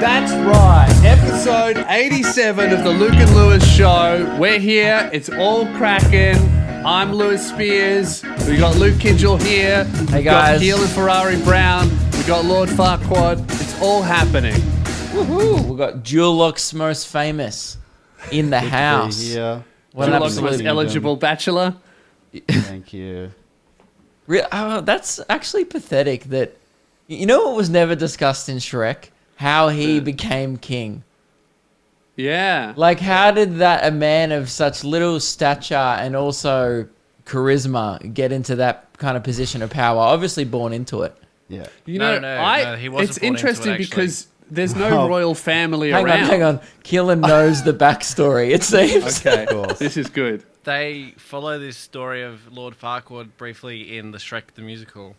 That's right. Episode 87 of the Luke and Lewis Show. We're here. It's all cracking. I'm Lewis Spears. We got Luke Kidgel here. Hey guys. We got Keelan Ferrari Brown. We got Lord Farquaad. It's all happening. Woohoo! We've got Dualok's most famous in the house. Yeah. What an Dualok's most absolute... eligible bachelor. Thank you. That's actually pathetic that... You know what was never discussed in Shrek? How he became king. Yeah. Like, how did a man of such little stature and also charisma get into that kind of position of power? Obviously born into it. Yeah. You know, No, he wasn't it's born into interesting it, actually. because there's no royal family around. Hang on. Keelan knows the backstory, it seems. Okay, course. this is good. They follow this story of Lord Farquaad briefly in the Shrek the Musical.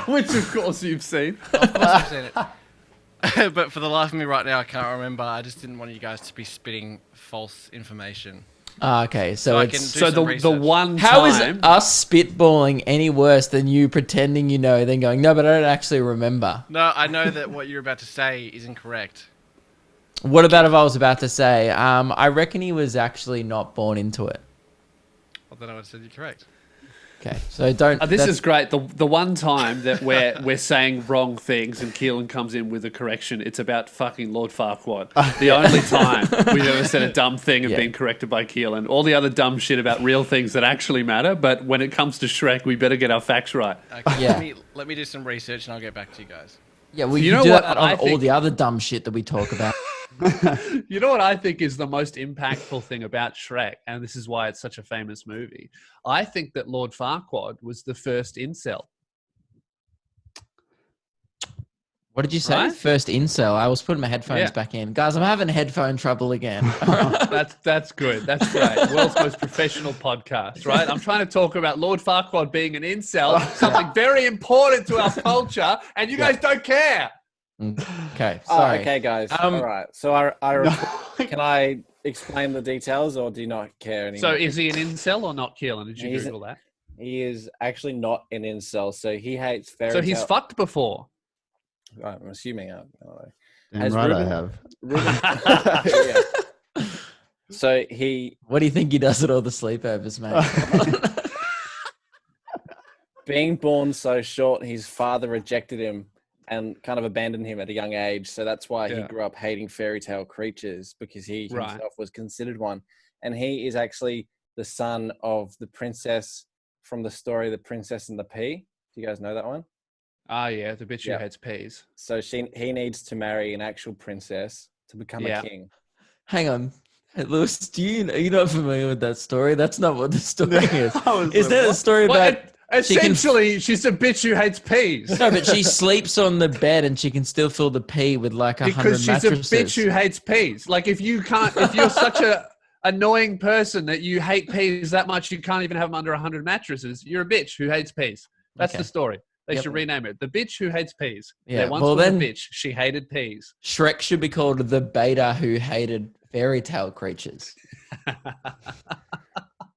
Which, of course, you've seen. Of course I've seen it. But for the life of me right now, I can't remember. I just didn't want you guys to be spitting false information. Okay, so I it's... can do So some the research. one How is time... us spitballing any worse than you pretending you know, then going, no, but I don't actually remember? No, I know that what you're about to say is incorrect. What about if I was about to say, I reckon he was actually not born into it? Well, then I would have said you're correct. Okay, so don't... This that's- is great. The one time that we're saying wrong things and Keelan comes in with a correction, it's about fucking Lord Farquaad. The only time we've ever said a dumb thing and Yeah. been corrected by Keelan. All the other dumb shit about real things that actually matter, but when it comes to Shrek, we better get our facts right. Okay, Yeah. let me do some research and I'll get back to you guys. Yeah, well, You you know do what that I on all think- the other dumb shit that we talk about. You know what I think is the most impactful thing about Shrek, and this is why it's such a famous movie? I think that Lord Farquaad was the first incel. What did you say? Right? First incel. I was putting my headphones Yeah. back in. Guys, I'm having headphone trouble again. That's good. That's great. World's most professional podcast, right? I'm trying to talk about Lord Farquaad being an incel, something very important to our culture, and you guys don't care. Okay, sorry. Okay, guys. All right. So can I explain the details, or do you not care anymore? So is he an incel or not, Keelan? Did you He's- Google that? He is actually not an incel. So he hates fairy So he's tale- fucked before. I'm assuming. I don't know. Damn Has right Ruben- I have. Yeah. So he, What do you think he does at all the sleepovers, mate? being born so short, his father rejected him and kind of abandoned him at a young age. So that's why he Yeah. grew up hating fairy tale creatures, because he Right. himself was considered one. And he is actually the son of the princess from the story The Princess and the Pea. Do you guys know that one? Ah, yeah, the bitch who Yeah. hates peas. So he needs to marry an actual princess to become Yeah. a king. Hang on. Hey, Lewis, are you not familiar with that story? That's not what the story is. Is that a story Well, about... she can- essentially, she's a bitch who hates peas. No, but she sleeps on the bed and she can still fill the pee with like 100 Because she's mattresses. a bitch who hates peas. Like if you're such a annoying person that you hate peas that much, you can't even have them under 100 mattresses. You're a bitch who hates peas. That's Okay. the story. They Yep. should rename it. The bitch who hates peas. Yeah, There once well was then- a bitch. She hated peas. Shrek should be called the beta who hated fairy tale creatures.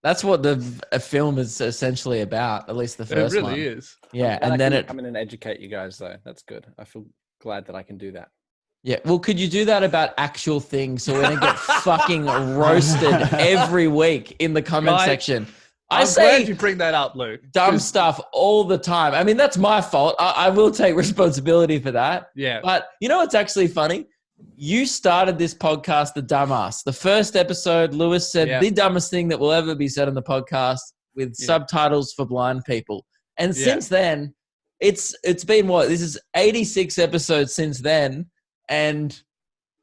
That's what the film is essentially about, at least the It first one. really is. Yeah, Glad I and then can it... come in and educate you guys, though. That's good. I feel glad that I can do that. Yeah, well, could you do that about actual things so we don't get fucking roasted every week in the comment Right. section? I I'm say glad you bring that up, Luke. dumb 'cause- stuff all the time. I mean, that's my fault. I will take responsibility for that. Yeah. But you know what's actually funny? You started this podcast, The Dumbass. The first episode, Lewis said Yeah. the dumbest thing that will ever be said on the podcast with Yeah. subtitles for blind people. And Yeah. since then, it's been what? This is 86 episodes since then. And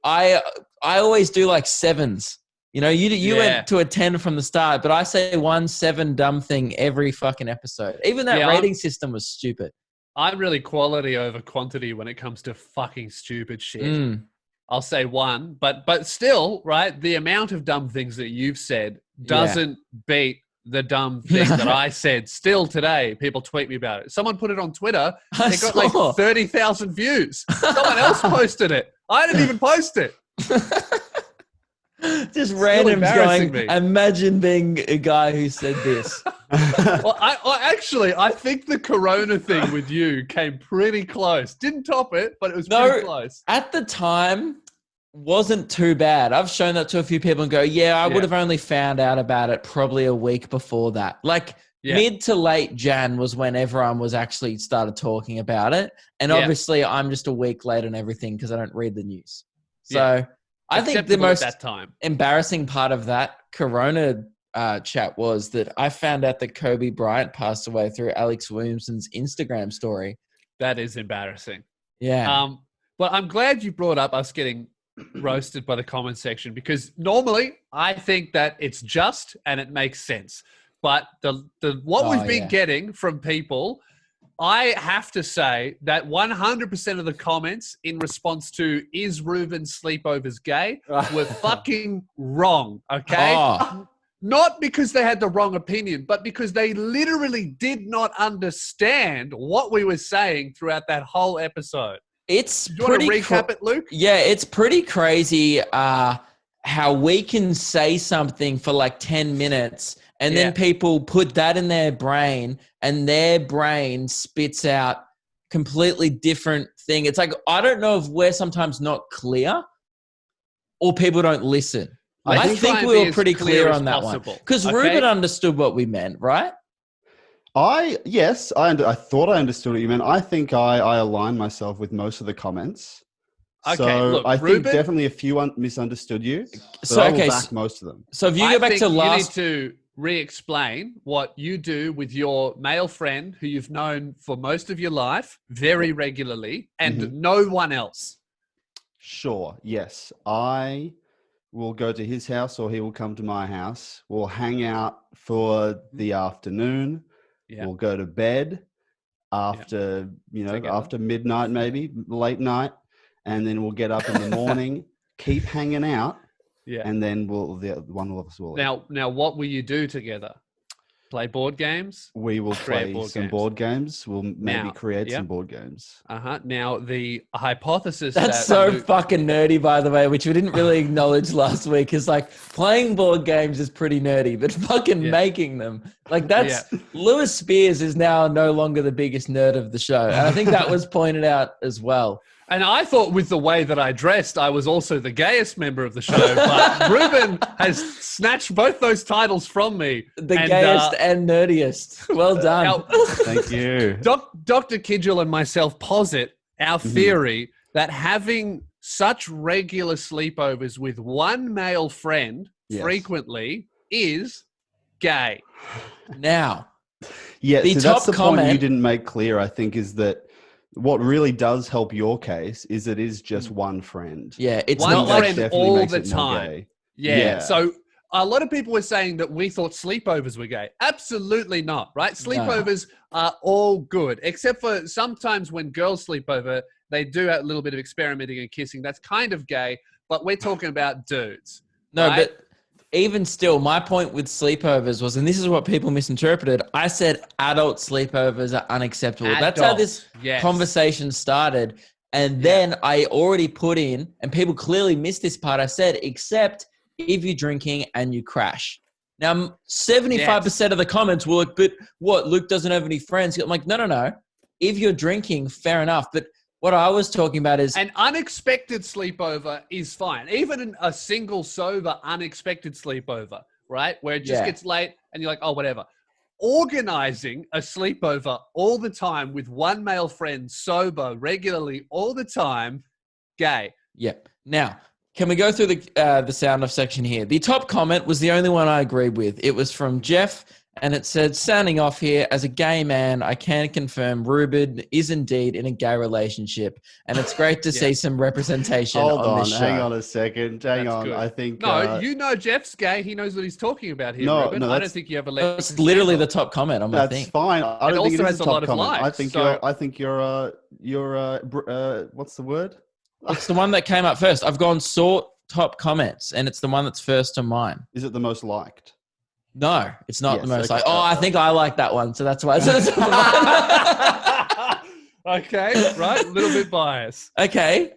I always do like sevens. You know, you Yeah. went to a 10 from the start, but I say 1-7 dumb thing every fucking episode. Even that Yeah, rating system was stupid. I'm really quality over quantity when it comes to fucking stupid shit. Mm. I'll say one, but still, right? The amount of dumb things that you've said doesn't beat the dumb thing that I said. Still today, people tweet me about it. Someone put it on Twitter. I It got saw. like 30,000 views. Someone else posted it. I didn't even post it. Just randoms embarrassing going, me. imagine being a guy who said this. Well, I think the Corona thing with you came pretty close. Didn't top it, but it was pretty close. At the time, wasn't too bad. I've shown that to a few people and go, yeah, I would have only found out about it probably a week before that. Like mid to late Jan was when everyone was actually started talking about it. And obviously I'm just a week late on everything because I don't read the news. So I think the most embarrassing part of that Corona chat was that I found out that Kobe Bryant passed away through Alex Williamson's Instagram story. That is embarrassing. Yeah. But I'm glad you brought up us getting roasted by the comment section, because normally I think that it's just and it makes sense. But what we've been getting from people, I have to say that 100% of the comments in response to "Is Ruben sleepovers gay?" were fucking wrong. Okay. Not because they had the wrong opinion, but because they literally did not understand what we were saying throughout that whole episode. It's Do you want to recap it, Luke? Yeah, it's pretty crazy how we can say something for like 10 minutes and then people put that in their brain and their brain spits out completely different thing. It's like, I don't know if we're sometimes not clear or people don't listen. I think we were pretty clear on that one. Because Ruben understood what we meant, right? I thought I understood what you meant. I think I aligned myself with most of the comments. Okay, so look, I Ruben, think definitely a few misunderstood you. But So, I will okay, back most of them. So if you go back to last... you need to re-explain what you do with your male friend who you've known for most of your life very regularly and no one else. Sure, yes. I will go to his house or he will come to my house. We'll hang out for the afternoon. Yeah. We'll go to bed after, after midnight, maybe late night. And then we'll get up in the morning, keep hanging out. Yeah. And then one of us will. Now, what will you do together? Play board games? We will play some board games. We'll maybe create some board games. Now, the hypothesis That's so fucking nerdy, by the way, which we didn't really acknowledge last week, is like playing board games is pretty nerdy, but fucking making them. Like that's Lewis Spears is now no longer the biggest nerd of the show. And I think that was pointed out as well. And I thought with the way that I dressed, I was also the gayest member of the show. But Ruben has snatched both those titles from me. The gayest and nerdiest. Well done. Thank you. Dr. Kidgel and myself posit our theory that having such regular sleepovers with one male friend frequently is gay. Now, the top that's the point you didn't make clear, I think, is that what really does help your case is it is just one friend. Yeah, it's one not friend like all the time. Yeah. So a lot of people were saying that we thought sleepovers were gay. Absolutely not, right? Sleepovers are all good, except for sometimes when girls sleep over, they do a little bit of experimenting and kissing. That's kind of gay, but we're talking about dudes. No, right? but even still, my point with sleepovers was, and this is what people misinterpreted, I said adult sleepovers are unacceptable. That's how this conversation started. And then I already put in, and people clearly missed this part, I said, except if you're drinking and you crash. Now, 75% of the comments were like, but what, Luke doesn't have any friends? I'm like, no. If you're drinking, fair enough. But what I was talking about is... An unexpected sleepover is fine. Even a single sober unexpected sleepover, right? Where it just gets late and you're like, oh, whatever. Organizing a sleepover all the time with one male friend sober regularly all the time, gay. Yep. Now, can we go through the sound off section here? The top comment was the only one I agreed with. It was from Jeff. And it said, sounding off here, as a gay man, I can confirm Ruben is indeed in a gay relationship. And it's great to see some representation on this show. Hang on a second. Hang on. Good. I think... No, Jeff's gay. He knows what he's talking about here, Ruben. I don't think you have a... That's literally the top comment on my thing. That's fine. I don't think it is a top comment. Likes, I think you're what's the word? It's the one that came up first. I've gone sort top comments, and it's the one that's first to mine. Is it the most liked? No, it's not the most like. Oh, I think I like that one, so that's why. Okay, right, a little bit biased. Okay,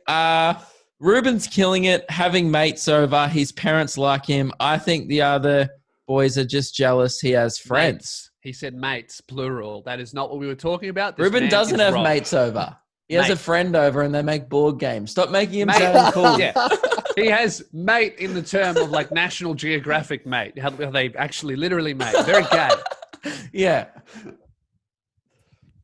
Ruben's killing it, having mates over. His parents like him. I think the other boys are just jealous he has friends. Mates. He said mates, plural. That is not what we were talking about. This Ruben man doesn't is have wrong. mates over. He has a Mate. friend over and they make board games. Stop making him Mate. sound cool. Yeah. He has mate in the term of like National Geographic mate. How they actually literally mate. Very gay. Yeah.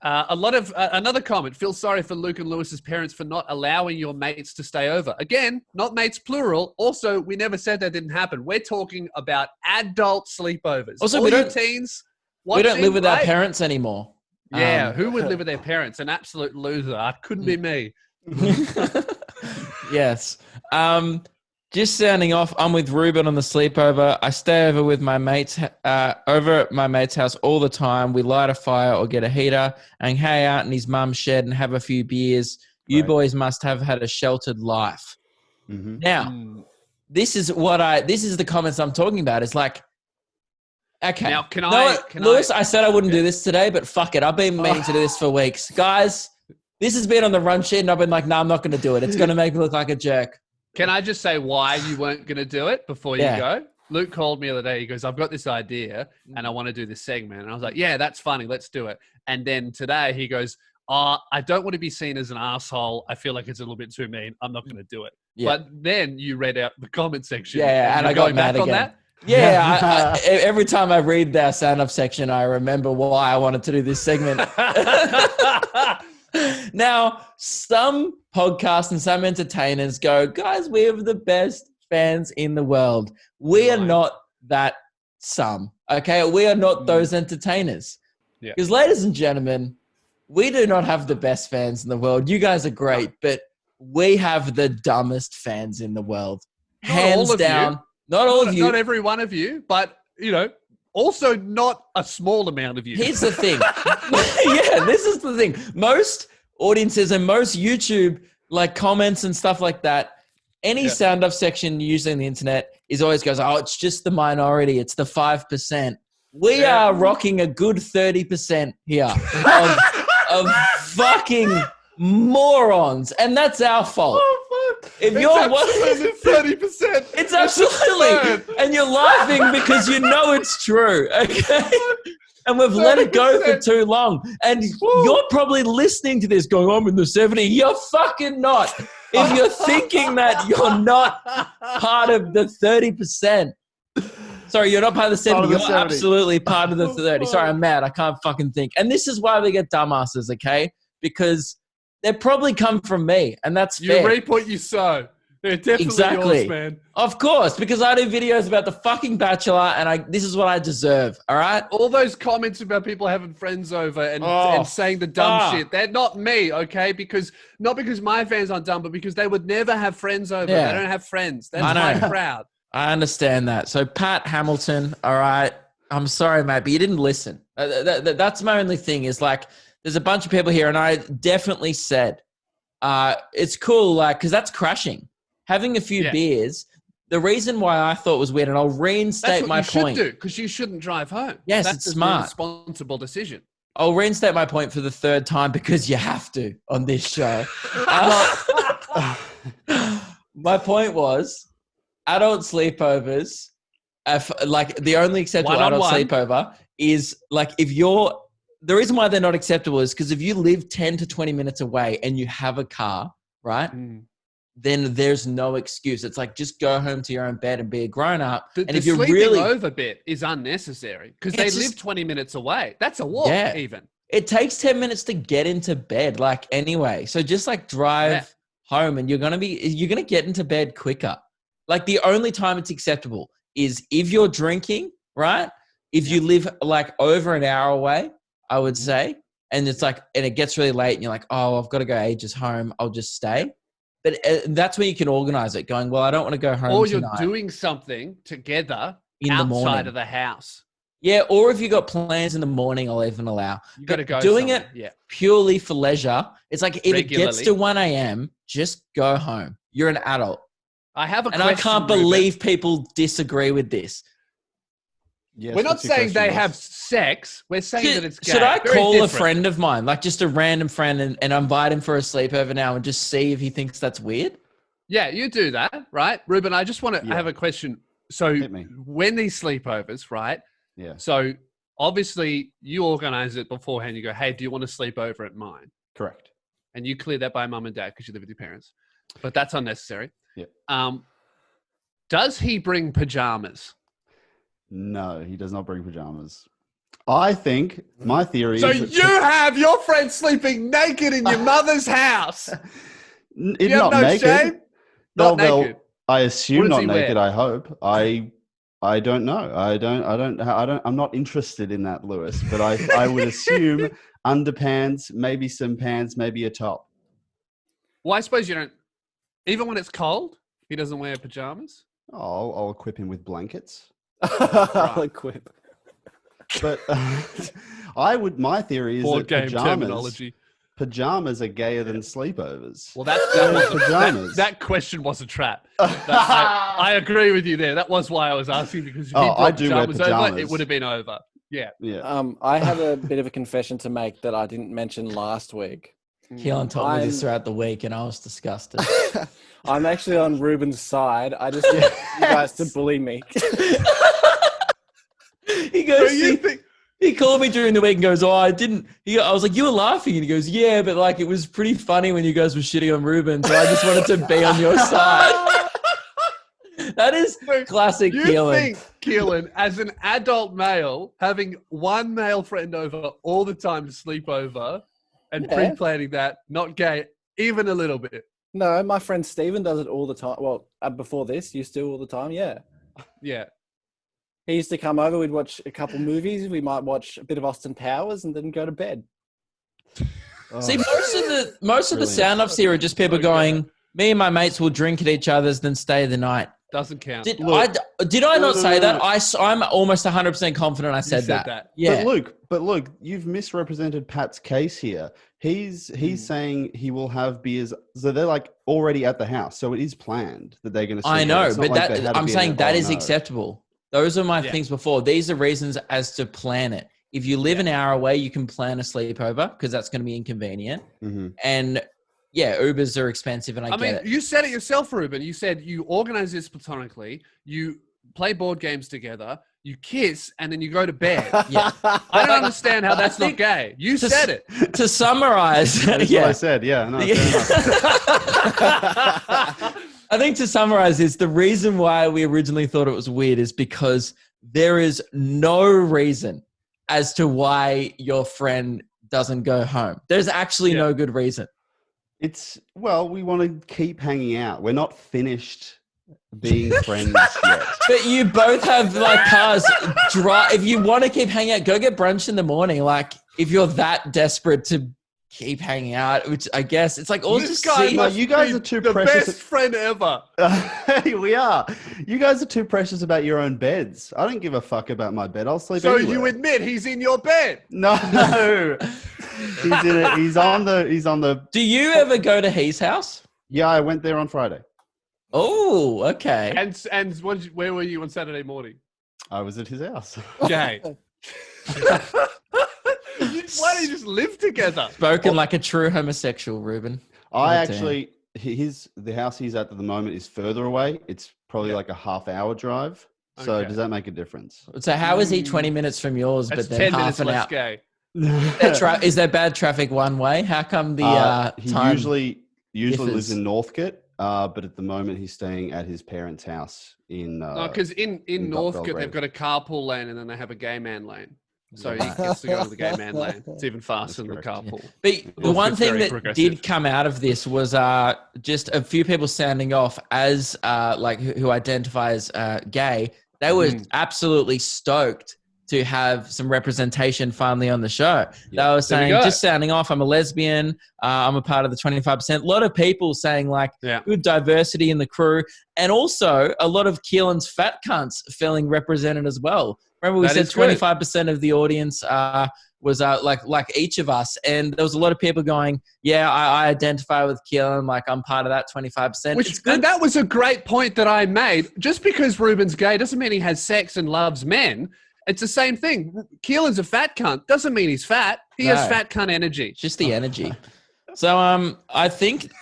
Another comment. Feel sorry for Luke and Lewis's parents for not allowing your mates to stay over. Again, not mates plural. Also, we never said that didn't happen. We're talking about adult sleepovers. Also, All we you don't- teens. We don't live with our right? parents anymore. Yeah, who would live with their parents? An absolute loser. Couldn't be me. Yes. Just sounding off, I'm with Ruben on the sleepover. I stay over with my mates, over at my mate's house all the time. We light a fire or get a heater and hang out in his mum's shed and have a few beers. You Right. boys must have had a sheltered life. Mhm. Now, this is the comments I'm talking about. It's like, okay. Now, can Lewis, I said I wouldn't do this today, but fuck it. I've been meaning to do this for weeks. Guys, this has been on the run sheet and I've been like, no, I'm not going to do it. It's going to make me look like a jerk. Can I just say why you weren't going to do it before you go? Luke called me the other day. He goes, I've got this idea and I want to do this segment. And I was like, yeah, that's funny. Let's do it. And then today he goes, I don't want to be seen as an asshole. I feel like it's a little bit too mean. I'm not going to do it. Yeah. But then you read out the comment section. Yeah, and you're I got going mad back on again. that. Yeah, every time I read their stand-up section, I remember why I wanted to do this segment. Now, some podcasts and some entertainers go, guys, we have the best fans in the world. We are Right. not that some, okay? We are not those entertainers. Yeah. Because, ladies and gentlemen, we do not have the best fans in the world. You guys are great, but we have the dumbest fans in the world. Not all Hands of you. down. Not all of you. Not every one of you, but, also not a small amount of you. Here's the thing. Yeah, this is the thing. Most audiences and most YouTube comments and stuff like that, any sound off section usually on the internet is always goes, oh, it's just the minority. It's the 5%. We are rocking a good 30% here of fucking morons. And that's our fault. If It's you're absolutely 30%. It's absolutely, and you're laughing because you know it's true, okay? And we've let it go for too long. And you're probably listening to this going, I'm in the 70. You're fucking not. If you're thinking that you're not part of the 30%. Sorry, you're not part of the 70. You're absolutely part of the 30. Sorry, I'm mad. I can't fucking think. And this is why we get dumbasses, okay? Because they probably come from me, and that's fair. You reap what you sow. They're definitely yours, man. Of course, because I do videos about the fucking Bachelor, and this is what I deserve, all right? All those comments about people having friends over and saying the dumb shit, they're not me, okay? Not because my fans aren't dumb, but because they would never have friends over. Yeah. They don't have friends. That's my crowd. I understand that. So, Pat Hamilton, all right, I'm sorry, mate, but you didn't listen. That's my only thing is there's a bunch of people here, and I definitely said it's cool, because that's crashing. Having a few beers, the reason why I thought was weird, and I'll reinstate my point. That's what you should do, because you shouldn't drive home. Yes, that's it's smart. a responsible decision. I'll reinstate my point for the third time because you have to on this show. My point was adult sleepovers, the only acceptable adult sleepover is if you're, the reason why they're not acceptable is because if you live 10 to 20 minutes away and you have a car, right? Then there's no excuse. It's just go home to your own bed and be a grown up. And if you're sleeping really over bit is unnecessary because they live 20 minutes away. That's a walk even. It takes 10 minutes to get into bed anyway. So just drive home and you're going to get into bed quicker. The only time it's acceptable is if you're drinking, right? If you live over an hour away, I would say, and it's and it gets really late and you're oh, I've got to go Aegis home. I'll just stay. But that's where you can organize it going, well, I don't want to go home or tonight. You're doing something together in the morning. Outside of the house. Yeah, or if you got plans in the morning, I'll even allow. You got to go doing somewhere. it purely for leisure. It's if Regularly. It gets to 1 a.m., just go home. You're an adult. I have a and question, I can't believe people disagree with this. Yes, we're not saying they have sex. We're saying that it's gay. Should I Very call different. a friend of mine, just a random friend, and invite him for a sleepover now and just see if he thinks that's weird? Yeah, you do that, right? Ruben, I just want to have a question. So Hit me. when these sleepovers, right? Yeah. So obviously you organize it beforehand. You go, hey, do you want to sleep over at mine? Correct. And you clear that by mum and dad because you live with your parents. But that's unnecessary. Yeah. Does he bring pajamas? No, he does not bring pajamas. I think my theory So is... you have your friend sleeping naked in your mother's house. It's You have not no naked. shame? Not naked. I What assume does not he naked. wear? I hope. I don't know. I'm not interested in that, Lewis. But I would assume underpants, maybe some pants, maybe a top. Well, I suppose you don't. Even when it's cold, he doesn't wear pajamas. Oh, I'll equip him with blankets. I'll equip. But my theory is Board that game terminology. pajamas are gayer than sleepovers. Well, that pajamas. that question was a trap. I agree with you there. That was why I was asking, because if he I brought do wear over, it pajamas. would have been over. Yeah. Yeah. I have a bit of a confession to make that I didn't mention last week. Keelan told me this I'm- throughout the week, and I was disgusted. I'm actually on Ruben's side. I just want you guys to bully me. He goes, he called me during the week and goes, "Oh, I didn't." I was like, "You were laughing," and he goes, "Yeah, but like it was pretty funny when you guys were shitting on Ruben, so I just wanted to be on your side." That is classic You Keelan. think, Keelan, as an adult male, having one male friend over all the time to sleep over and Yeah. pre-planning that, not gay, even a little bit? No, my friend Steven does it all the time. Well, before this, used to all the time. Yeah. Yeah. He used to come over. We'd watch a couple movies. We might watch a bit of Austin Powers and then go to bed. See, most of the Brilliant. sound offs here are just people Okay. going, "Me and my mates will drink at each other's, then stay the night." Doesn't count. Did Look. I not say that? No. I'm almost 100% confident I said, said that. that. Yeah. But look, you've misrepresented Pat's case here. He's saying he will have beers, so they're like already at the house, so it is planned that they're going to. I know, It's not but like they had a I'm beer saying and- that oh, is no. acceptable. Those are my Yeah. things before. These are reasons as to plan it. If you live an hour away, you can plan a sleepover because that's going to be inconvenient. Mhm. And yeah, Ubers are expensive, and I I get mean, it. you said it yourself, Ruben. You said you organize this platonically, you play board games together, you kiss, and then you go to bed. Yeah. I don't understand how that's not think gay. You to said it. To summarize, That's what I yeah. said. Yeah, no, Yeah. fair enough. I think to summarize is the reason why we originally thought it was weird is because there is no reason as to why your friend doesn't go home. There's actually no good reason. We want to keep hanging out. We're not finished being friends yet. But you both have like cars. If you want to keep hanging out, go get brunch in the morning. Like if you're that desperate to keep hanging out, which I guess it's like all This just guy see. No, must you guys be are too the precious. best friend ever. We are. You guys are too precious about your own beds. I don't give a fuck about my bed. I'll sleep So anywhere. you admit he's in your bed. No. He's in it. He's on the. Do you ever go to his house? Yeah, I went there on Friday. Oh, okay. And where were you on Saturday morning? I was at his house. Gay. Why don't you just live together? Spoken like a true homosexual, Ruben. I Oh, damn. actually, the house he's at the moment is further away. It's probably like a half-hour drive. So Okay. does that make a difference? So how is he 20 minutes from yours, That's but then 10 half minutes an less hour? gay. Is there bad traffic one way? How come the He time? usually lives differs? in Northcote, but at the moment he's staying at his parents' house in. No, because in Northcote, Belgrade. they've got a carpool lane and then they have a gay man lane. So he gets to go to the gay man lane. It's even faster than the correct. carpool. But the Northcote's one thing very that progressive. did come out of this was just a few people sounding off as like who identify as gay. They were absolutely stoked to have some representation finally on the show. They were saying, go. just sounding off, I'm a lesbian, I'm a part of the 25%. A lot of people saying like Yeah. good diversity in the crew. And also a lot of Keelan's fat cunts feeling represented as well. Remember we That said is good. 25% of the audience was like each of us. And there was a lot of people going, yeah, I identify with Keelan, like I'm part of that 25%. Which It's good. and that was a great point that I made. Just because Ruben's gay doesn't mean he has sex and loves men. It's the same thing. Keelan's a fat cunt. Doesn't mean he's fat. He has No. fat cunt energy. Just the energy. So I think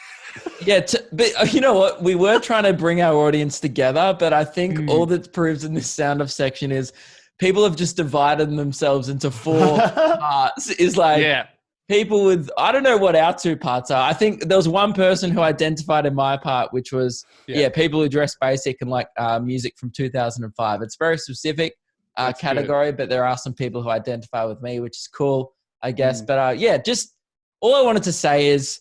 Yeah, but you know what? We were trying to bring our audience together, but I think all that proves in this sound off section is people have just divided themselves into 4 parts. Is like people with, I don't know what our 2 parts are. I think there was one person who identified in my part, which was people who dress basic and like music from 2005. It's very specific category, but there are some people who identify with me, which is cool, I guess. But just all I wanted to say is,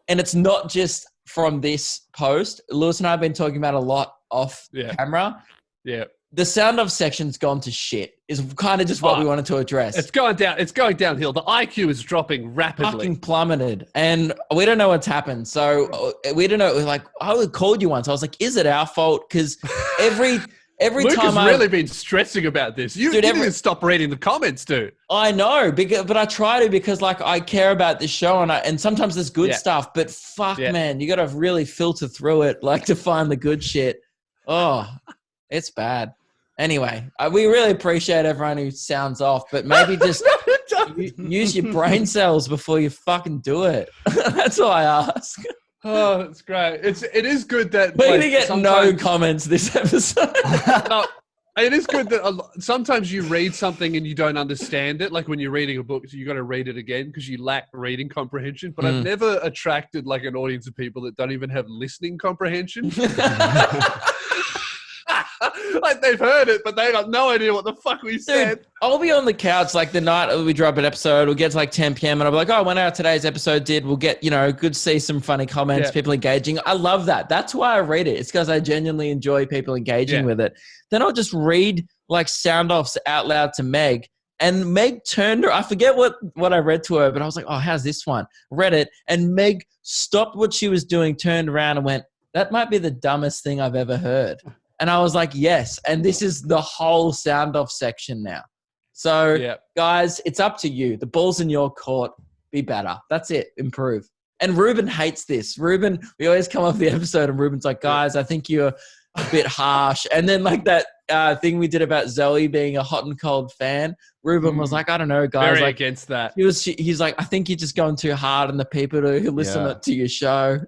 and it's not just from this post, Lewis and I have been talking about a lot off camera. Yeah. The sound off section's gone to shit is kind of just what we wanted to address. It's going down. It's going downhill. The IQ is dropping rapidly. Fucking plummeted. And we don't know what's happened. So we don't know. Like, I called you once. I was like, is it our fault? Because every Luke time has really been stressing about this. You didn't stop reading the comments, dude. I know, but I try to because like I care about this show and sometimes there's good stuff, but fuck, man, you got to really filter through it like to find the good shit. Oh, it's bad. Anyway, we really appreciate everyone who sounds off, but maybe just use your brain cells before you fucking do it. That's all I ask. Oh, that's great. It is good that we're gonna get no comments this episode. No, it is good that sometimes you read something and you don't understand it. Like when you're reading a book, you got to read it again because you lack reading comprehension. But I've never attracted like an audience of people that don't even have listening comprehension. Like they've heard it, but they got no idea what the fuck we said. Dude, I'll be on the couch like the night we drop an episode. We'll get to like 10 p.m. and I'll be like, oh, when our today's episode did, we'll get, good to see some funny comments, people engaging. I love that. That's why I read it. It's because I genuinely enjoy people engaging with it. Then I'll just read like sound offs out loud to Meg. And Meg turned her, I forget what I read to her, but I was like, oh, how's this one? Read it. And Meg stopped what she was doing, turned around and went, that might be the dumbest thing I've ever heard. And I was like, yes. And this is the whole sound off section now. So guys, it's up to you. The ball's in your court. Be better. That's it. Improve. And Ruben hates this. Ruben, we always come off the episode and Ruben's like, guys, I think you're a bit harsh. And then like that thing we did about Zoe being a hot and cold fan, Ruben was like, I don't know, guys. Very like, against that. He's like, I think you're just going too hard on the people who listen to your show.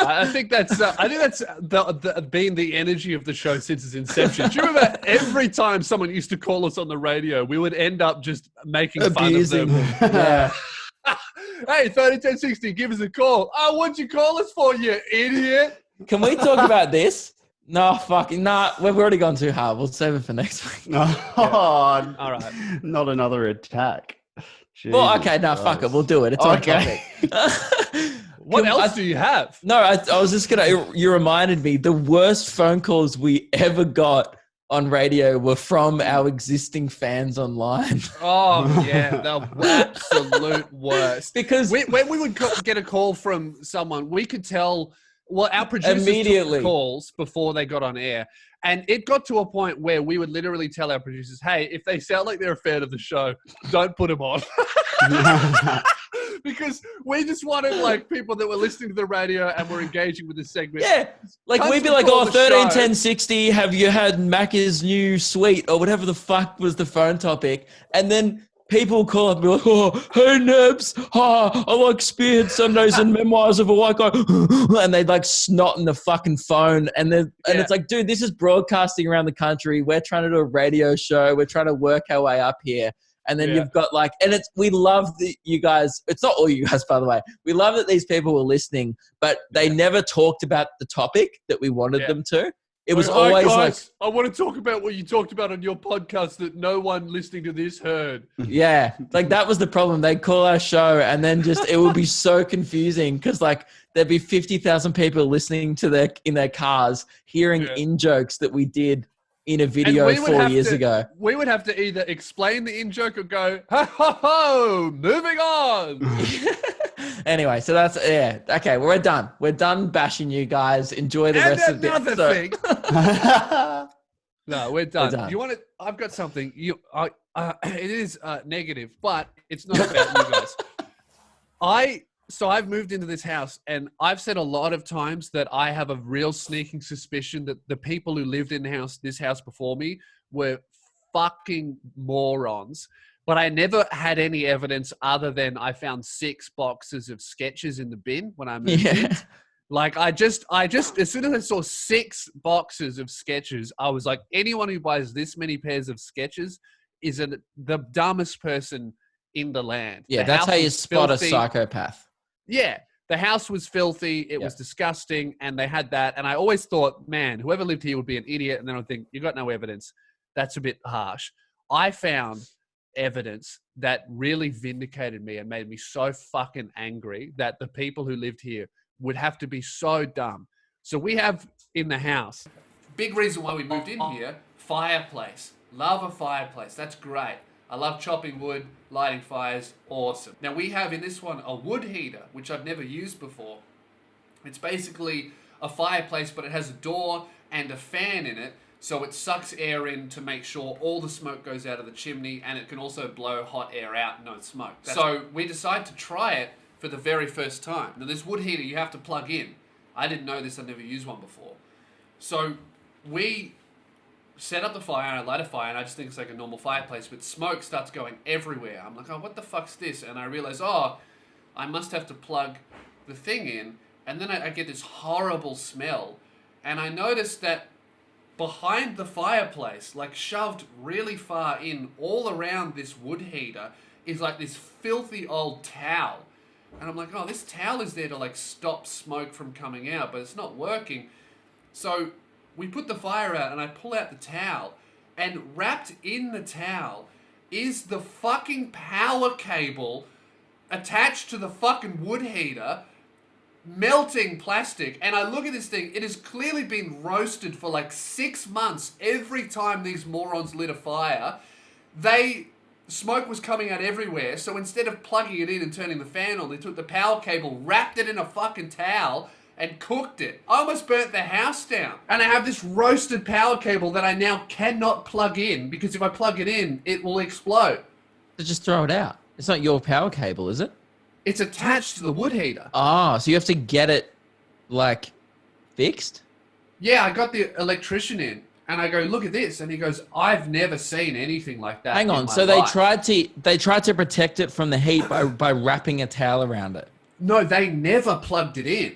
I think that's been the energy of the show since its inception. Do you remember every time someone used to call us on the radio, we would end up just making fun of them. Yeah. Hey, 301060, give us a call. Oh, what'd you call us for, you idiot? Can we talk about this? No, fucking nah. We've already gone too hard. We'll save it for next week. All right. Not another attack. Jesus well, okay, no, fuck it. We'll do it. It's on topic. What else do you have? No, I was just you reminded me, the worst phone calls we ever got on radio were from our existing fans online. Oh, yeah. The absolute worst. Because when we would get a call from someone, we could tell... Well, our producers immediately took calls before they got on air. And it got to a point where we would literally tell our producers, hey, if they sound like they're a fan of the show, don't put them on. Because we just wanted like people that were listening to the radio and were engaging with the segment. Yeah. Like we'd be like, oh, 131060, have you had Macca's new suite or whatever the fuck was the phone topic? And then people call up and be like, oh, hey, Nebs. I like Spearhead Sundays and Memoirs of a White Guy. And they'd like snot in the fucking phone. And it's like, dude, this is broadcasting around the country. We're trying to do a radio show. We're trying to work our way up here. And then you've got like, and we love that you guys, it's not all you guys, by the way. We love that these people were listening, but they never talked about the topic that we wanted them to. It was always guys, I want to talk about what you talked about on your podcast that no one listening to this heard. Yeah. Like that was the problem. They'd call our show and then it would be so confusing because like there'd be 50,000 people listening to in their cars hearing in-jokes that we did in a video 4 years ago. We would have to either explain the in-joke or go, ho, ho, ho, moving on. Anyway, so that's, okay, we're done. We're done bashing you guys. Enjoy the rest of the episode. No, we're done. You want to, I've got something. It is negative, but it's not about you guys. So I've moved into this house and I've said a lot of times that I have a real sneaking suspicion that the people who lived in this house before me were fucking morons. But I never had any evidence other than I found 6 boxes of sketches in the bin when I moved in. Like I just, as soon as I saw 6 boxes of Skechers, I was like, anyone who buys this many pairs of Skechers is the dumbest person in the land. Yeah, The that's house how you was spot filthy. a psychopath. Yeah. The house was filthy. It was disgusting. And they had that. And I always thought, man, whoever lived here would be an idiot. And then I'd think, you got no evidence. That's a bit harsh. I found evidence that really vindicated me and made me so fucking angry that the people who lived here would have to be so dumb. So we have in the house, big reason why we moved in here, fireplace. Love a fireplace. That's great. I love chopping wood, lighting fires, awesome. Now we have in this one a wood heater, which I've never used before. It's basically a fireplace, but it has a door and a fan in it, so it sucks air in to make sure all the smoke goes out of the chimney, and it can also blow hot air out, no smoke. So we decided to try it for the very first time. Now this wood heater you have to plug in. I didn't know this, I'd never used one before. So we set up the fire, and I light a fire, and I just think it's like a normal fireplace, but smoke starts going everywhere. I'm like, oh, what the fuck's this? And I realize, oh, I must have to plug the thing in, and then I get this horrible smell, and I noticed that behind the fireplace, like shoved really far in, all around this wood heater, is like this filthy old towel. And I'm like, oh, this towel is there to like stop smoke from coming out, but it's not working. So we put the fire out, and I pull out the towel, and wrapped in the towel is the fucking power cable attached to the fucking wood heater, melting plastic. And I look at this thing, it has clearly been roasted for like 6 months. Every time these morons lit a fire, smoke was coming out everywhere. So instead of plugging it in and turning the fan on, they took the power cable, wrapped it in a fucking towel, and cooked it. I almost burnt the house down. And I have this roasted power cable that I now cannot plug in, because if I plug it in, it will explode. So just throw it out. It's not your power cable, is it? It's attached to the wood heater. Ah, so you have to get it, like, fixed? Yeah, I got the electrician in, and I go, look at this. And he goes, I've never seen anything like that. Hang on, so they tried to protect it from the heat by wrapping a towel around it. No, they never plugged it in.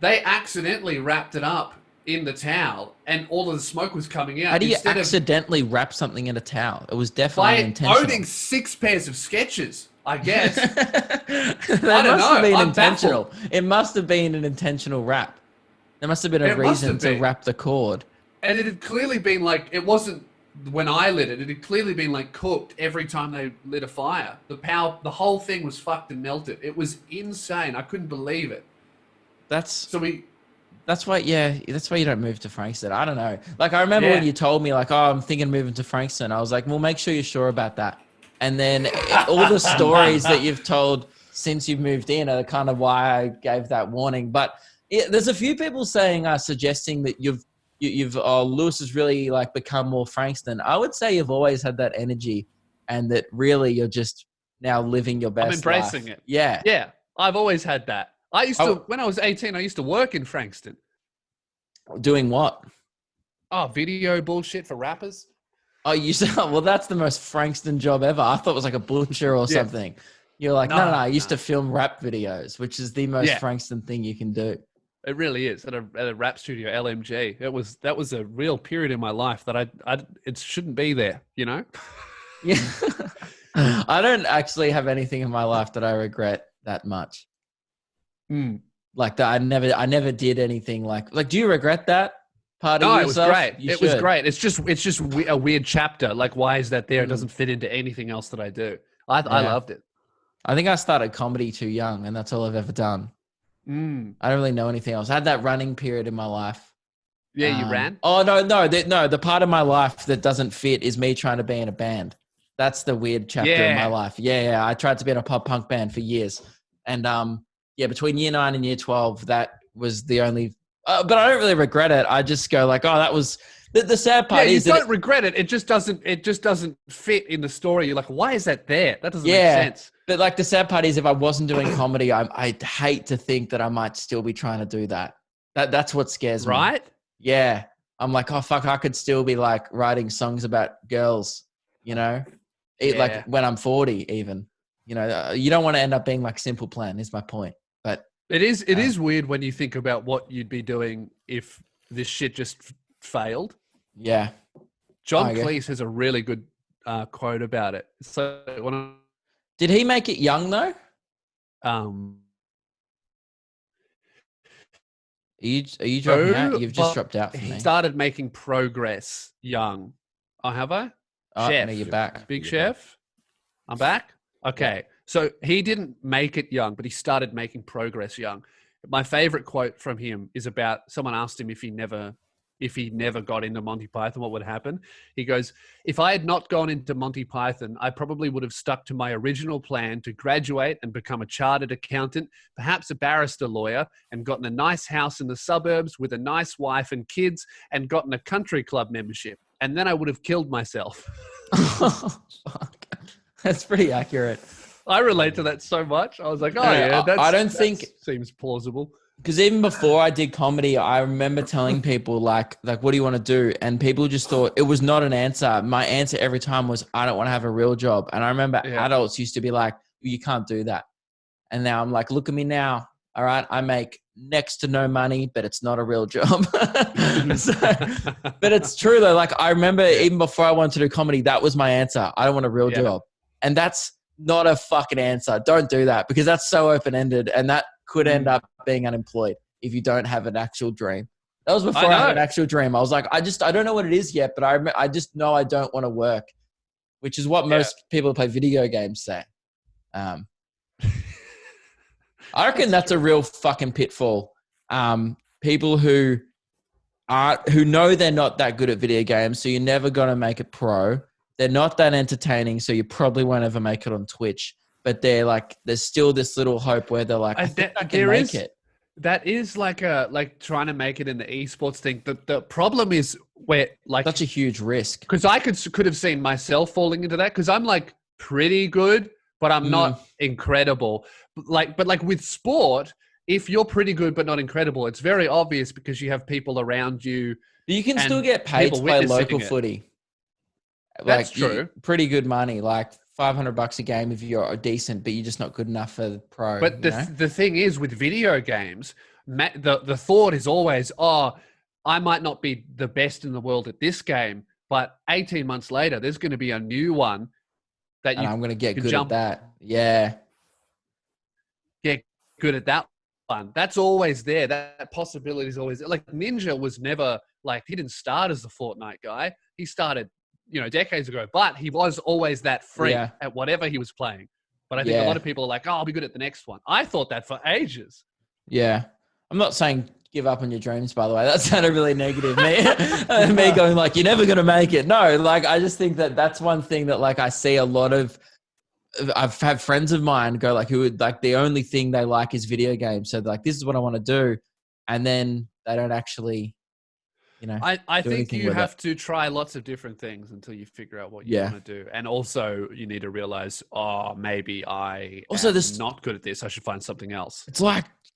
They accidentally wrapped it up in the towel, and all of the smoke was coming out. How do you accidentally wrap something in a towel? It was definitely intentional. By owning 6 pairs of Skechers, I guess. I don't know. Intentional. Baffled. It must have been an intentional wrap. There must have been a reason to wrap the cord. And it had clearly been like, it wasn't when I lit it. It had clearly been like cooked every time they lit a fire. The whole thing was fucked and melted. It was insane. I couldn't believe it. That's why you don't move to Frankston. I don't know. Like, I remember when you told me, like, oh, I'm thinking of moving to Frankston. I was like, well, make sure you're sure about that. And then all the stories that you've told since you've moved in are kind of why I gave that warning. But there's a few people suggesting that Lewis has really like become more Frankston. I would say you've always had that energy, and that really you're just now living your best life. I'm embracing it. Yeah. Yeah. I've always had that. When I was 18, I used to work in Frankston. Doing what? Oh, video bullshit for rappers. Oh, well, that's the most Frankston job ever. I thought it was like a butcher or something. You're like, no. I used to film rap videos, which is the most Frankston thing you can do. It really is. At a rap studio, LMG. That was a real period in my life that it shouldn't be there, you know? Yeah. I don't actually have anything in my life that I regret that much. Like that, I never did anything like. Do you regret that part of yourself? No, it was great. It was great. It's just a weird chapter. Like, why is that there? It doesn't fit into anything else that I do. I loved it. I think I started comedy too young, and that's all I've ever done. I don't really know anything else. I had that running period in my life. Yeah, you ran? Oh, no. The part of my life that doesn't fit is me trying to be in a band. That's the weird chapter in my life. Yeah. I tried to be in a pop punk band for years. And, between year 9 and year 12, that was the only, but I don't really regret it. I just go like, oh, that was the sad part. Yeah, you don't regret it. It just doesn't fit in the story. You're like, why is that there? That doesn't make sense. But like the sad part is if I wasn't doing comedy, I'd hate to think that I might still be trying to do that. That's what scares me. Right? Yeah. I'm like, oh, fuck, I could still be like writing songs about girls, you know, like when I'm 40 even, you know, you don't want to end up being like Simple Plan is my point. But It is weird when you think about what you'd be doing if this shit just failed. Yeah. John Cleese has a really good quote about it. So, did he make it young though? Are you dropping out? You've just dropped out for me. He started making progress young. Oh, have I? Oh, Chef. no, you're back. Big Chef. I'm back? Okay. So he didn't make it young, but he started making progress young. My favorite quote from him is about someone asked him if he never got into Monty Python, what would happen? He goes, if I had not gone into Monty Python, I probably would have stuck to my original plan to graduate and become a chartered accountant, perhaps a barrister lawyer, and gotten a nice house in the suburbs with a nice wife and kids and gotten a country club membership. And then I would have killed myself. Oh, fuck. That's pretty accurate. I relate to that so much. I was like, oh yeah, I don't think seems plausible. Because even before I did comedy, I remember telling people like, what do you want to do? And people just thought it was not an answer. My answer every time was, I don't want to have a real job. And I remember adults used to be like, you can't do that. And now I'm like, look at me now. All right. I make next to no money, but it's not a real job. But it's true though. Like I remember even before I wanted to do comedy, that was my answer. I don't want a real job. And that's not a fucking answer. Don't do that because that's so open-ended and that could end up being unemployed if you don't have an actual dream. That was before I had an actual dream. I was like, I don't know what it is yet, but I just know I don't want to work, which is what most people who play video games say. I reckon that's a real fucking pitfall. People who know they're not that good at video games, so you're never going to make it pro. They're not that entertaining, so you probably won't ever make it on Twitch. But they're like, there's still this little hope where they're like, I think I can make it. That is like trying to make it in the esports thing. The problem is where like such a huge risk. Because I could have seen myself falling into that because I'm like pretty good, but I'm not incredible. But with sport, if you're pretty good but not incredible, it's very obvious because you have people around you. But you can still get paid to play local footy. That's true. Pretty good money, like $500 a game if you're decent, but you're just not good enough for the pro. But the thing is with video games, the thought is always, I might not be the best in the world at this game, but 18 months later, there's going to be a new one that I'm going to get good at that. Yeah. Get good at that one. That's always there. That possibility is always there. Like Ninja was never he didn't start as the Fortnite guy. He started decades ago, but he was always that freak at whatever he was playing. But I think a lot of people are like, I'll be good at the next one. I thought that for ages. Yeah. I'm not saying give up on your dreams, by the way. That sounded really negative. Me going like, you're never going to make it. No, I just think that that's one thing that I see a lot of, I've had friends of mine go who would the only thing they like is video games. So this is what I want to do. And then they don't actually, I think you have to try lots of different things until you figure out what you want to do. And also you need to realize, maybe I am not good at this. I should find something else. It's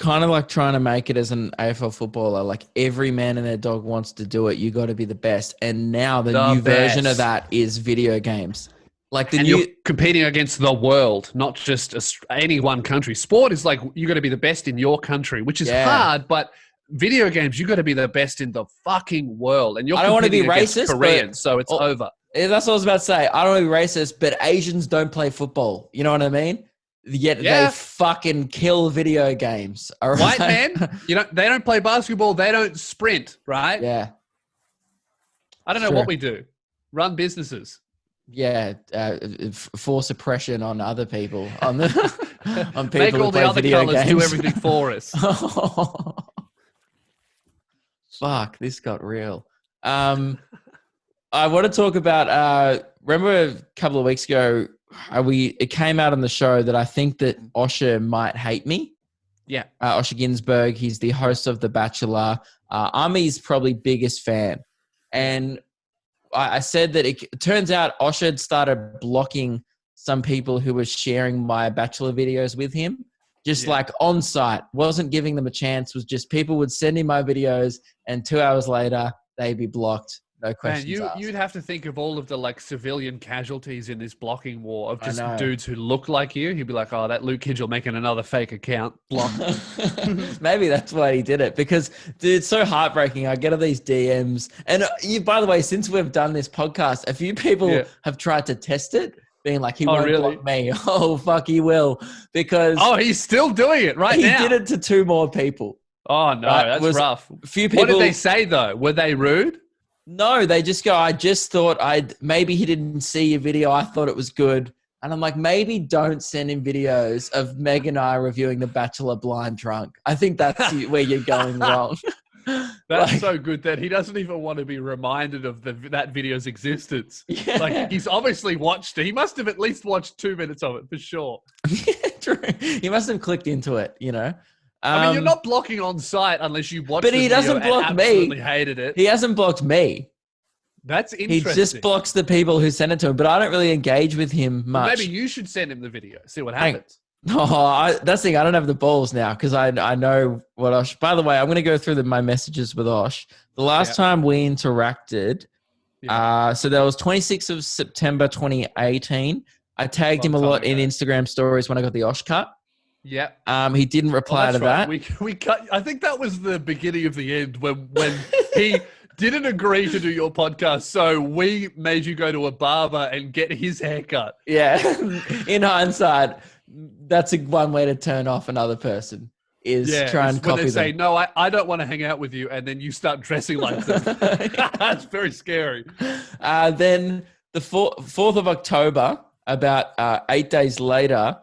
kind of like trying to make it as an AFL footballer. Every man and their dog wants to do it. You got to be the best. And now the new version of that is video games. You're competing against the world, not just any one country. Sport is you got to be the best in your country, which is hard, but video games, you got to be the best in the fucking world. And I don't want to be racist, Korean, so it's over. That's what I was about to say. I don't want to be racist, but Asians don't play football. You know what I mean? Yet they fucking kill video games. All right? White man, they don't play basketball. They don't sprint, right? Yeah. I don't know what we do. Run businesses. Yeah, force oppression on other people. On people make all the other colors do everything for us. Fuck, this got real. I want to talk about, remember a couple of weeks ago, it came out on the show that I think that Osher might hate me. Yeah. Osher Günsberg, he's the host of The Bachelor. Ami's probably biggest fan. And I said that it turns out Osher had started blocking some people who were sharing my Bachelor videos with him. Just on site, wasn't giving them a chance, was just people would send him my videos and 2 hours later they'd be blocked. No questions Man, asked. you'd have to think of all of the like civilian casualties in this blocking war of I just know. dudes who look like you. He'd be like, "Oh, that Luke Kidgel making another fake account." Block. Maybe that's why he did it, because dude, it's so heartbreaking. I get all these DMs, and you, by the way, since we've done this podcast, a few people have tried to test it, being like, he won't block me. Oh fuck, he will, because he's still doing it right now. He did it to 2 more people. Oh no, Right? that's rough. A few people. What did they say though? Were they rude? No, they just go, I just thought maybe he didn't see your video. I thought it was good. And I'm like, maybe don't send him videos of Meg and I reviewing The Bachelor blind drunk. I think that's where you're going wrong. That's so good that he doesn't even want to be reminded of that video's existence. Yeah. Like, he's obviously watched it. He must have at least watched 2 minutes of it for sure. True. He must have clicked into it, you know. I mean, you're not blocking on site unless you watch. But he doesn't block me. Absolutely hated it. He hasn't blocked me. That's interesting. He just blocks the people who send it to him. But I don't really engage with him much. Well, maybe you should send him the video. See what happens. That's the thing. I don't have the balls now because I know what Osh. By the way, I'm going to go through my messages with Osh. The last time we interacted, so that was 26th of September 2018. I tagged him a lot in Instagram stories when I got the Osh cut. Yeah. He didn't reply to that. We cut. I think that was the beginning of the end when he didn't agree to do your podcast, so we made you go to a barber and get his haircut. Yeah. In hindsight, that's one way to turn off another person is try and copy them. When they say, no, I don't want to hang out with you, and then you start dressing like them. That's very scary. Then the 4th of October, about 8 days later,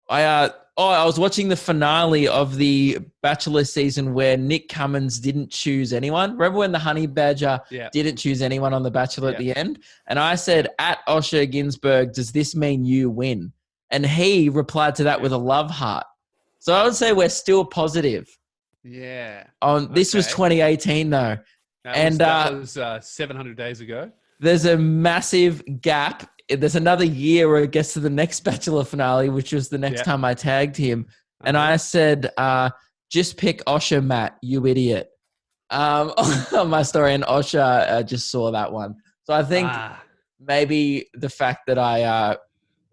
I was watching the finale of the Bachelor season where Nick Cummins didn't choose anyone. Remember when the Honey Badger didn't choose anyone on the Bachelor at the end? And I said, at Osher Ginsburg, does this mean you win? And he replied to that with a love heart. So I would say we're still positive. Yeah. This was 2018 though. That was 700 days ago. There's a massive gap. There's another year where it gets to the next Bachelor finale, which was the next time I tagged him. And I said, just pick Osher, Matt, you idiot. On my story. And Osher just saw that one. So I think maybe the fact that I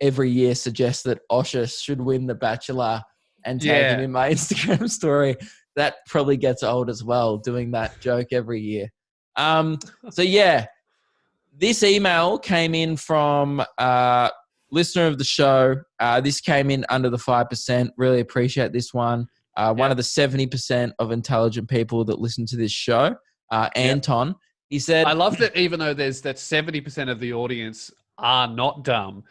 every year suggest that Osher should win the Bachelor and tag him in my Instagram story, that probably gets old as well, doing that joke every year. So yeah. This email came in from a listener of the show. This came in under the 5%. Really appreciate this one. One of the 70% of intelligent people that listen to this show, Anton. He said, I love that even though there's that 70% of the audience are not dumb,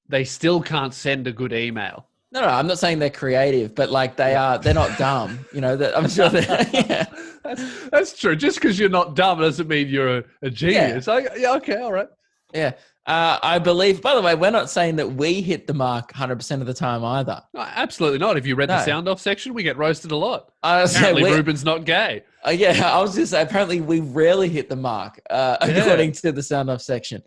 they still can't send a good email. No, I'm not saying they're creative, but like they're not dumb. You know, I'm sure they're, That's true. Just because you're not dumb doesn't mean you're a genius. Okay, all right. Yeah. I believe, by the way, we're not saying that we hit the mark 100% of the time either. No, absolutely not. If you read the sound off section, we get roasted a lot. Apparently, Ruben's not gay. I was just saying, apparently we rarely hit the mark, according to the sound off section,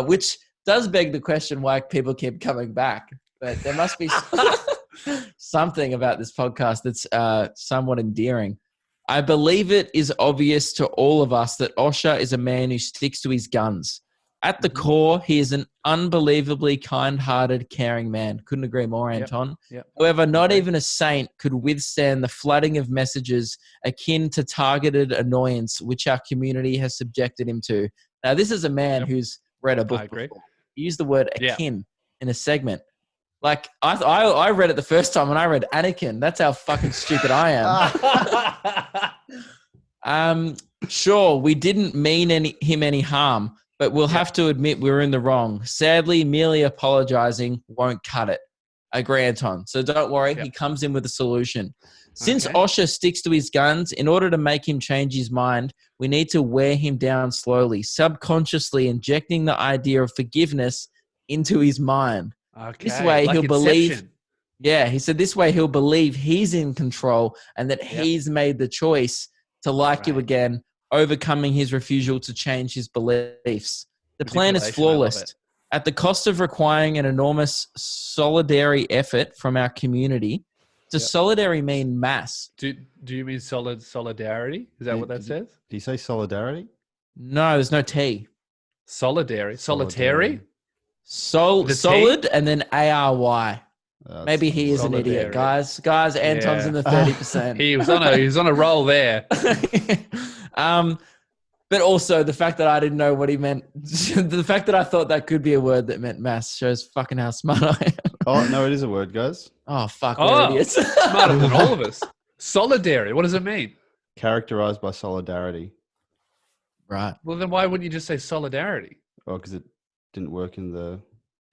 which does beg the question why people keep coming back. But there must be something about this podcast that's somewhat endearing. I believe it is obvious to all of us that Osher is a man who sticks to his guns. At the core, he is an unbelievably kind-hearted, caring man. Couldn't agree more, Anton. Yep. However, not even a saint could withstand the flooding of messages akin to targeted annoyance, which our community has subjected him to. Now, this is a man who's read a book before. He used the word akin in a segment. Like, I read it the first time when I read Anakin. That's how fucking stupid I am. Sure, we didn't mean him any harm, but we'll have to admit we were in the wrong. Sadly, merely apologizing won't cut it. Agree, Anton. So don't worry, he comes in with a solution. Since Osher sticks to his guns, in order to make him change his mind, we need to wear him down slowly, subconsciously injecting the idea of forgiveness into his mind. Okay. This way he'll Inception. believe. Yeah, he said this way he'll believe he's in control and that he's made the choice to like you again, overcoming his refusal to change his beliefs. The plan is flawless. At the cost of requiring an enormous solidary effort from our community, Does solidarity mean mass? Do you mean solidarity? Is that what that says? Do you say solidarity? No, there's no T. Solitary. Solitary? Solid and then ARY. Maybe he is an idiot, guys. Anton's in the 30%. He was on a roll there. But also the fact that I didn't know what he meant, the fact that I thought that could be a word that meant mass shows fucking how smart I am. Oh, no, it is a word, guys. Oh, fuck, we're idiots. Smarter than all of us. Solidary. What does it mean? Characterized by solidarity. Right. Well, then why wouldn't you just say solidarity? Oh, because it didn't work in the...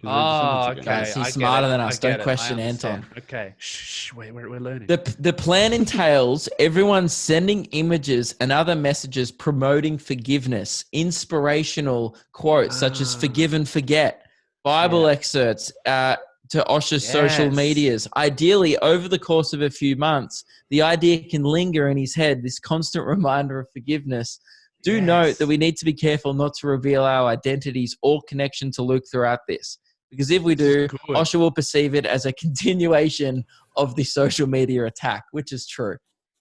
Oh, okay. Guys, he's smarter than us. Don't question Anton. Okay. Shh, we're learning. The plan entails everyone sending images and other messages promoting forgiveness, inspirational quotes such as forgive and forget, Bible excerpts to Osher's social medias. Ideally, over the course of a few months, the idea can linger in his head, this constant reminder of forgiveness. Do note that we need to be careful not to reveal our identities or connection to Luke throughout this. Because if we do, Osher will perceive it as a continuation of the social media attack, which is true.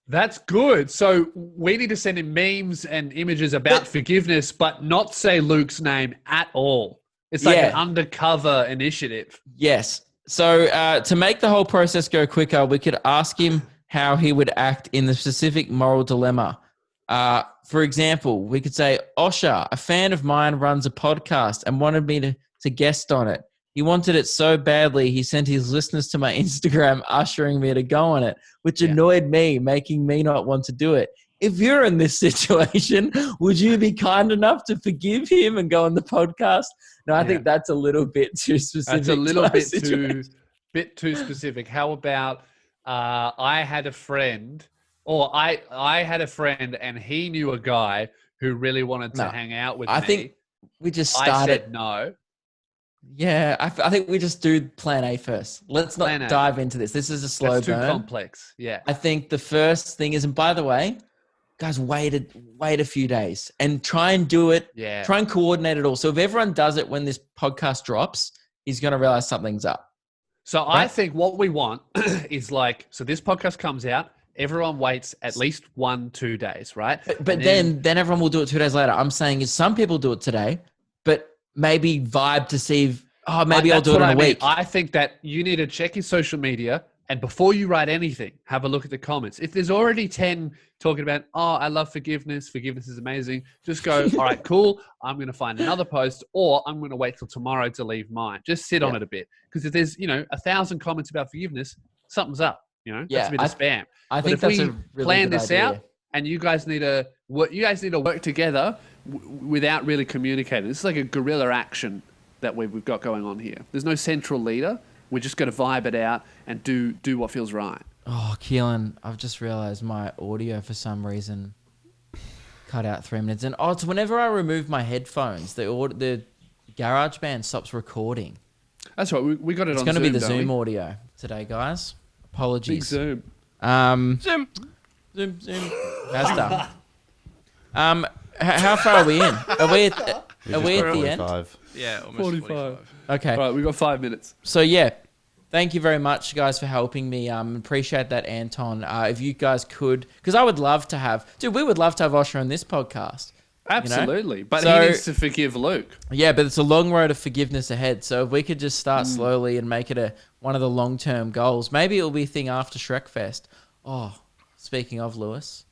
That's good. So we need to send him memes and images about forgiveness, but not say Luke's name at all. It's like an undercover initiative. Yes. So to make the whole process go quicker, we could ask him how he would act in the specific moral dilemma. For example, we could say, Osher, a fan of mine runs a podcast and wanted me to guest on it. He wanted it so badly, he sent his listeners to my Instagram ushering me to go on it, which annoyed me, making me not want to do it. If you're in this situation, would you be kind enough to forgive him and go on the podcast? No, I think that's a little bit too specific. That's a little bit too specific. How about I had a friend, or I had a friend and he knew a guy who really wanted to hang out with me. I think we just started. I said no. Yeah, I think we just do plan A first. Let's not dive into this. This is a slow burn. Too complex. Yeah. I think the first thing is, and by the way, guys, wait a few days and try and do it. Yeah. Try and coordinate it all. So if everyone does it when this podcast drops, he's going to realize something's up. So right? I think what we want is so this podcast comes out, everyone waits at least 1-2 days, right? But then everyone will do it 2 days later. I'm saying is some people do it today, but maybe vibe to see, maybe I'll do it in a week. I think that you need to check your social media, and before you write anything, have a look at the comments. If there's already 10 talking about, I love forgiveness, forgiveness is amazing, just go, all right, cool, I'm going to find another post, or I'm going to wait till tomorrow to leave mine. Just sit on it a bit. Because if there's, 1,000 comments about forgiveness, something's up, that's a bit of spam. I think that's a really plan good this idea. out, and you guys need to work together without really communicating. This is like a guerrilla action that we've got going on here. There's no central leader. We're just going to vibe it out and do what feels right. Oh, Keelan, I've just realized my audio for some reason cut out 3 minutes. And it's whenever I remove my headphones, the GarageBand stops recording. That's right. We got it on Zoom. It's going to be the Zoom audio today, guys. Apologies. Big Zoom. Zoom. That's done. How far are we in? Are we at the end? Yeah, almost 45. Okay. All right, we've got 5 minutes. So, thank you very much, guys, for helping me. Appreciate that, Anton. If you guys could, because I would love to have, we would love to have Osher on this podcast. Absolutely. But he needs to forgive Luke. Yeah, but it's a long road of forgiveness ahead. So if we could just start slowly and make it one of the long-term goals, maybe it'll be a thing after Shrekfest. Oh, speaking of, Lewis.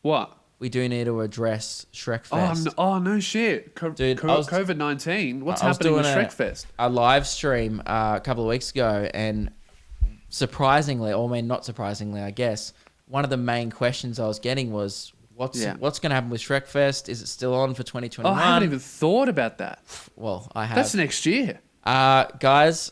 What? We do need to address Shrekfest. Oh, no shit. Dude, COVID-19. What's happening with Shrekfest? A live stream a couple of weeks ago, and surprisingly, not surprisingly, I guess, one of the main questions I was getting was, what's going to happen with Shrekfest? Is it still on for 2021? Oh, I haven't even thought about that. Well, I have. That's next year. Guys,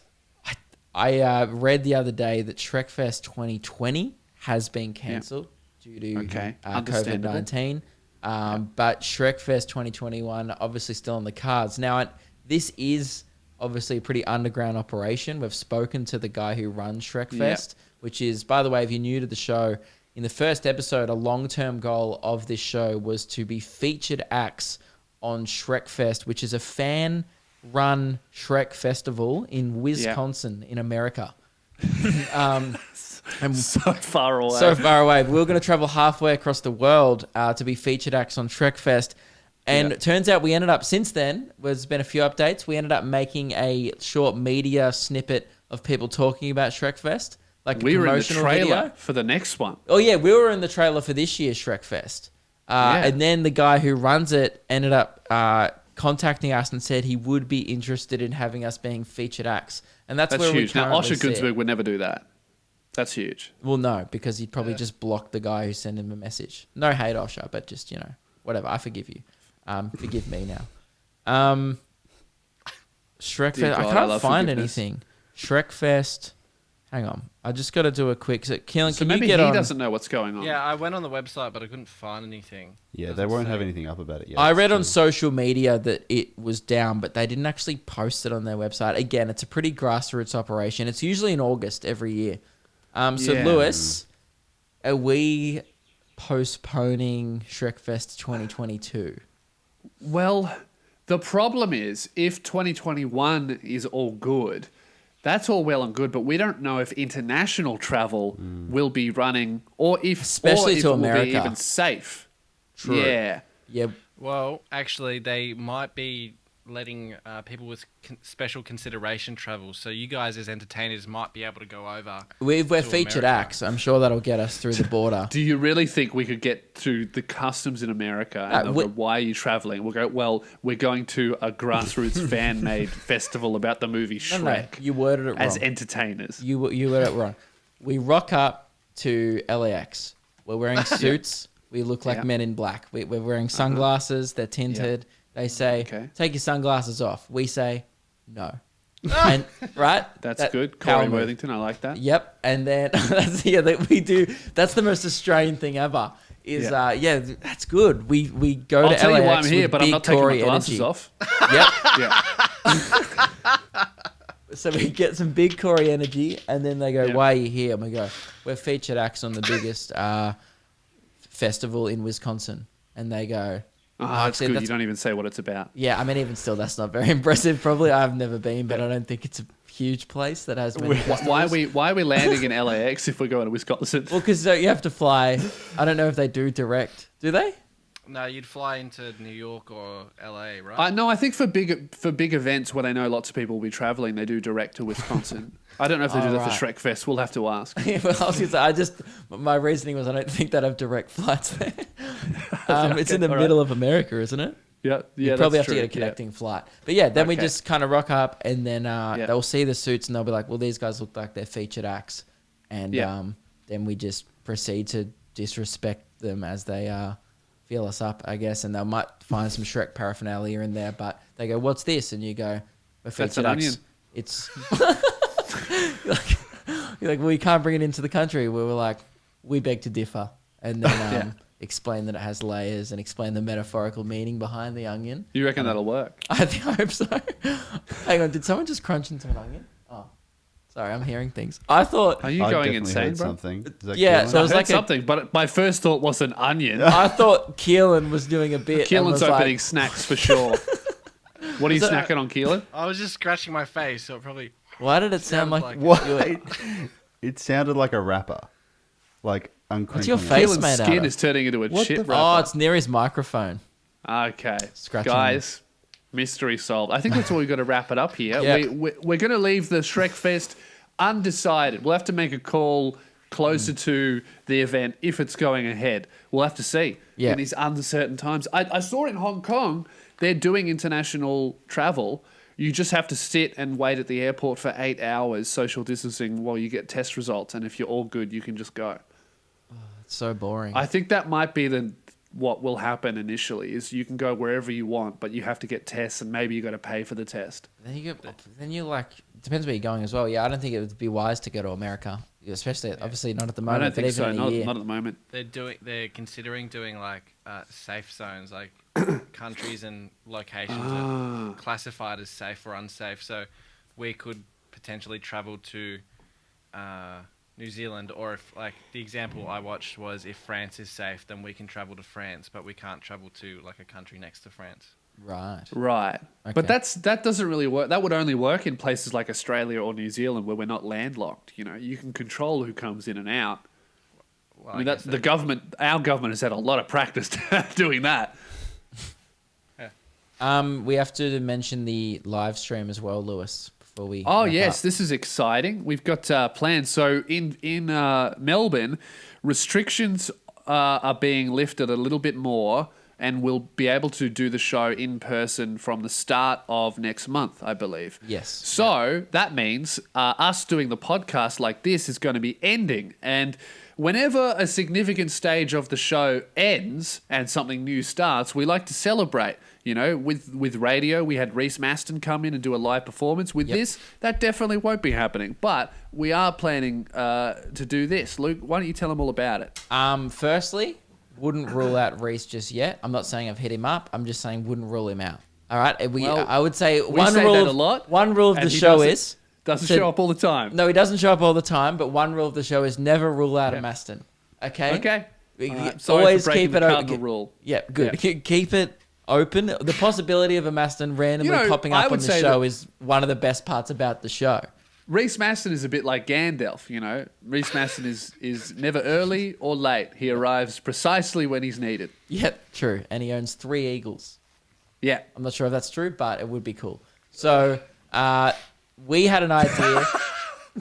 I read the other day that Shrekfest 2020 has been cancelled. Due to COVID-19. But Shrekfest 2021 obviously still on the cards. Now, this is obviously a pretty underground operation. We've spoken to the guy who runs Shrekfest, which is, by the way, if you're new to the show, in the first episode, a long-term goal of this show was to be featured acts on Shrekfest, which is a fan-run Shrek festival in Wisconsin in America. And so far away. So far away. We were going to travel halfway across the world to be featured acts on Shrekfest. And it turns out we ended up, since then, there's been a few updates. We ended up making a short media snippet of people talking about Shrekfest. Like we a were in the promotional trailer video. for the next one. Oh, yeah. We were in the trailer for this year's Shrekfest. And then the guy who runs it ended up contacting us and said he would be interested in having us being featured acts. And that's where huge. we Now, Osher currently Gunsberg would never do that. That's huge. Well, no, because he'd probably just block the guy who sent him a message. No hate, Osher, but just, whatever. I forgive you. Forgive me now. Shrekfest. I can't find anything. Shrekfest. Hang on. I just got to do a quick. Keelan, So can maybe you get he on? doesn't know what's going on. Yeah, I went on the website, but I couldn't find anything. Yeah, they won't have anything up about it yet. I read on social media that it was down, but they didn't actually post it on their website. Again, it's a pretty grassroots operation. It's usually in August every year. So, Lewis, are we postponing Shrekfest 2022? Well, the problem is if 2021 is all good, that's all well and good, but we don't know if international travel will be running or if Especially to it will America. be even safe. True. Yeah. Yeah. Well, actually, they might be letting people with special consideration travel. So you guys as entertainers might be able to go over. We're to featured America. acts. I'm sure that'll get us through the border. Do you really think we could get to the customs in America and they'll go, why are you traveling? We'll go, well, we're going to a grassroots fan-made festival about the movie Shrek. No, you worded it wrong. As entertainers. You worded it wrong. We rock up to LAX. We're wearing suits. We look like men in black. We're wearing sunglasses. They're tinted. They say, take your sunglasses off. We say, no. And, right? That's good. power Corey move. Worthington, I like that. Yep. And then that we do. That's the most Australian thing ever. Is that's good. We go I'll to tell LAX you why I'm here, with but I'm big not taking my Corey glasses energy. off. Yep. Yeah. So we get some big Corey energy, and then they go, "Why are you here?" And we go, "We're featured acts on the biggest festival in Wisconsin." And they go, That's good. You don't even say what it's about. Yeah, I mean, even still, that's not very impressive. Probably, I've never been, but I don't think it's a huge place that has many festivals. Why are we landing in LAX if we're going to Wisconsin? Well, because you have to fly. I don't know if they do direct. Do they? No, you'd fly into New York or LA, right? No, I think for big events where they know lots of people will be traveling, they do direct to Wisconsin. I don't know if they do that for Shrek Fest. We'll have to ask. Yeah, well, I was gonna say, my reasoning was I don't think they'd have direct flights there. It's in the middle of America, isn't it? Yeah, You probably have to get a connecting flight. But yeah, then we just kind of rock up, and then they'll see the suits, and they'll be like, well, these guys look like they're featured acts. And then we just proceed to disrespect them as they feel us up, I guess. And they might find some Shrek paraphernalia in there, but they go, what's this? And you go, we're featured That's an acts. onion. It's... you're like, well, you can't bring it into the country. We were like, we beg to differ. And then explain that it has layers and explain the metaphorical meaning behind the onion. You reckon that'll work? I hope so. Hang on, did someone just crunch into an onion? Oh, sorry, I'm hearing things. I thought... Are you I going definitely insane, heard bro? something. Is that Yeah, Keelan? so it was I heard like something, but my first thought was an onion. I thought Keelan was doing a bit. and Keelan's was opening like, snacks for sure. What are you snacking on, Keelan? I was just scratching my face, so it probably... why did it sound like... like- What? you were- It sounded like a rapper. Like What's your uncrinkling it. face Keelan's made out skin of? is turning into a What shit the- Oh, wrapper. it's near his microphone. Okay, Scratching. guys, mystery solved. I think that's all we've got to wrap it up here. Yeah. We're going to leave the Shrek Fest undecided. We'll have to make a call closer to the event if it's going ahead. We'll have to see Yeah. in these uncertain times. I saw in Hong Kong, they're doing international travel. You just have to sit and wait at the airport for 8 hours, social distancing, while you get test results. And if you're all good, you can just go. It's so boring. I think that might be what will happen initially is you can go wherever you want, but you have to get tests and maybe you got to pay for the test. Then you like depends where you're going as well. Yeah, I don't think it would be wise to go to America, especially obviously not at the I moment. don't think but so. even in a year. Not at the moment. They're considering doing like safe zones, like countries and locations are classified as safe or unsafe. So we could potentially travel to New Zealand, or if like the example I watched was if France is safe, then we can travel to France, but we can't travel to like a country next to France. Right. Right. Okay. But that doesn't really work. That would only work in places like Australia or New Zealand where we're not landlocked. You know, you can control who comes in and out. Well, I mean, guess the government, our government has had a lot of practice doing that. We have to mention the live stream as well, Lewis, before we. Oh wrap yes, up. this is exciting. We've got plans. So in Melbourne, restrictions are being lifted a little bit more, and we'll be able to do the show in person from the start of next month, I believe. Yes. So that means us doing the podcast like this is going to be ending, and whenever a significant stage of the show ends and something new starts, we like to celebrate. You know, with radio, we had Reese Maston come in and do a live performance. With this, that definitely won't be happening. But we are planning to do this. Luke, why don't you tell them all about it? Firstly, wouldn't rule out Reese just yet. I'm not saying I've hit him up. I'm just saying wouldn't rule him out. All right. I would say one say rule that of, a lot, one rule of and the he show doesn't show up all the time. No, he doesn't show up all the time. But one rule of the show is never rule out a Maston. Okay. Okay. Sorry Always for breaking keep it the open. cardinal rule. Yeah, good. Keep it open. The possibility of a Maston randomly popping I up would on the say show that- is one of the best parts about the show. Reese Maston is a bit like Gandalf, you know. Reese Maston is never early or late. He arrives precisely when he's needed. Yep, true. And he owns 3 eagles. Yeah. I'm not sure if that's true, but it would be cool. So we had an idea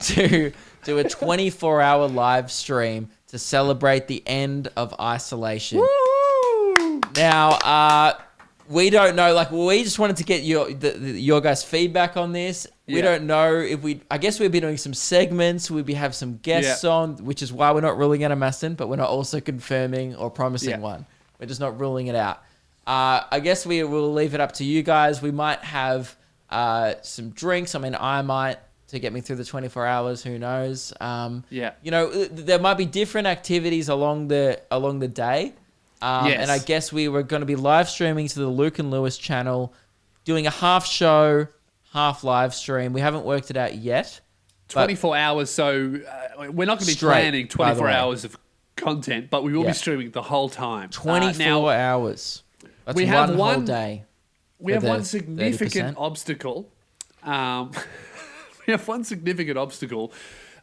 to do a 24-hour live stream to celebrate the end of isolation. Woo! Now, we don't know. Like, we just wanted to get your guys' feedback on this. We Yeah. don't know if I guess we'd be doing some segments. We'd have some guests on, which is why we're not ruling out a Maston, but we're not also confirming or promising one. We're just not ruling it out. I guess we will leave it up to you guys. We might have some drinks. I mean, I might to get me through the 24 hours. Who knows? Yeah. You know, there might be different activities along the day. Yes. And I guess we were going to be live streaming to the Luke and Lewis channel, doing a half show, half live stream. We haven't worked it out yet. 24 hours, so we're not going to be Straight, planning by the 24 way. hours of content, but we will Yeah. be streaming the whole time. 24 now, hours. That's we have whole one- day. we for have the one significant 30%. obstacle. We have one significant obstacle.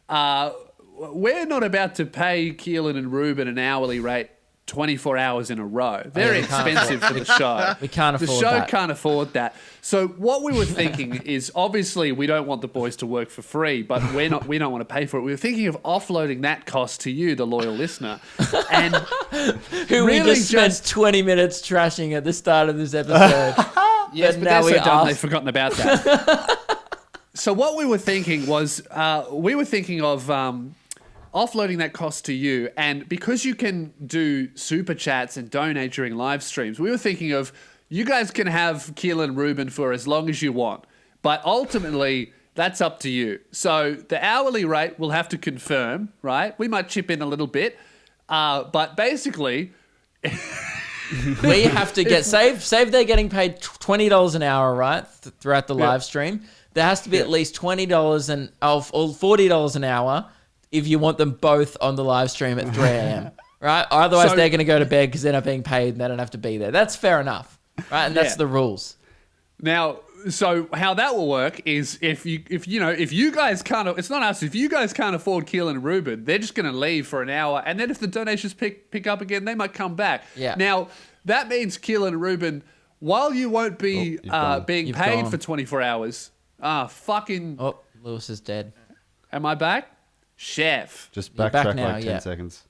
We're not about to pay Keelan and Ruben an hourly rate 24 hours in a row. Very we can't expensive for the show. We can't The afford show that. can't afford that. So what we were thinking is, obviously we don't want the boys to work for free, but we don't want to pay for it. We were thinking of offloading that cost to you, the loyal listener, and Who we really just spent 20 minutes trashing at the start of this episode. yes, but now they're we so dumb they've asked- forgotten about that. So what we were thinking was, we were thinking of offloading that cost to you, and because you can do super chats and donate during live streams, we were thinking of you guys can have Keelan and Ruben for as long as you want, but ultimately that's up to you. So the hourly rate we'll have to confirm, right? We might chip in a little bit, but basically. We have to get save they're getting paid $20 an hour, right? Throughout the live stream. There has to be at least $20 or $40 an hour if you want them both on the live stream at 3 a.m. Right? Otherwise, So- they're going to go to bed because they're not being paid and they don't have to be there. That's fair enough, right? And that's Yeah. the rules. Now, so how that will work is if you guys can't, it's not us. If you guys can't afford Keelan and Ruben, they're just going to leave for an hour, and then if the donations pick up again, they might come back. Yeah. Now that means Keelan and Ruben, while you won't be you've gone. being You've paid gone. for 24 hours, fucking, Oh, Lewis is dead. am I back, chef? Just You're backtrack back now, like 10 yeah. seconds.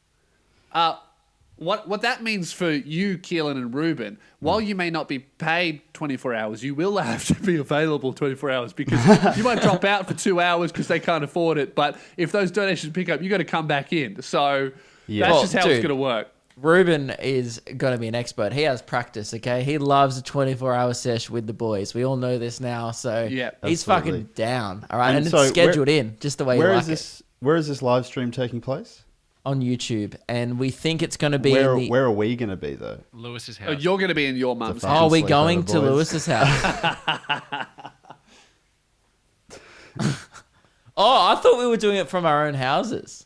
What that means for you, Keelan and Ruben, while you may not be paid 24 hours, you will have to be available 24 hours because you might drop out for 2 hours because they can't afford it. But if those donations pick up, you got to come back in. So Yeah. that's Well, just how dude, it's going to work. Ruben is going to be an expert. He has practice, okay? He loves a 24-hour sesh with the boys. We all know this now, so Yeah. he's Absolutely. fucking down, all right? And so it's scheduled in just the way you Where like is this? Where is this live stream taking place? it on YouTube. And we think it's going to be Where in the... Where are we going to be though? Lewis's house. You're going to be in your mum's The house. Oh, are we Sleep going over, to boys. Lewis's house? Oh, I thought we were doing it from our own houses.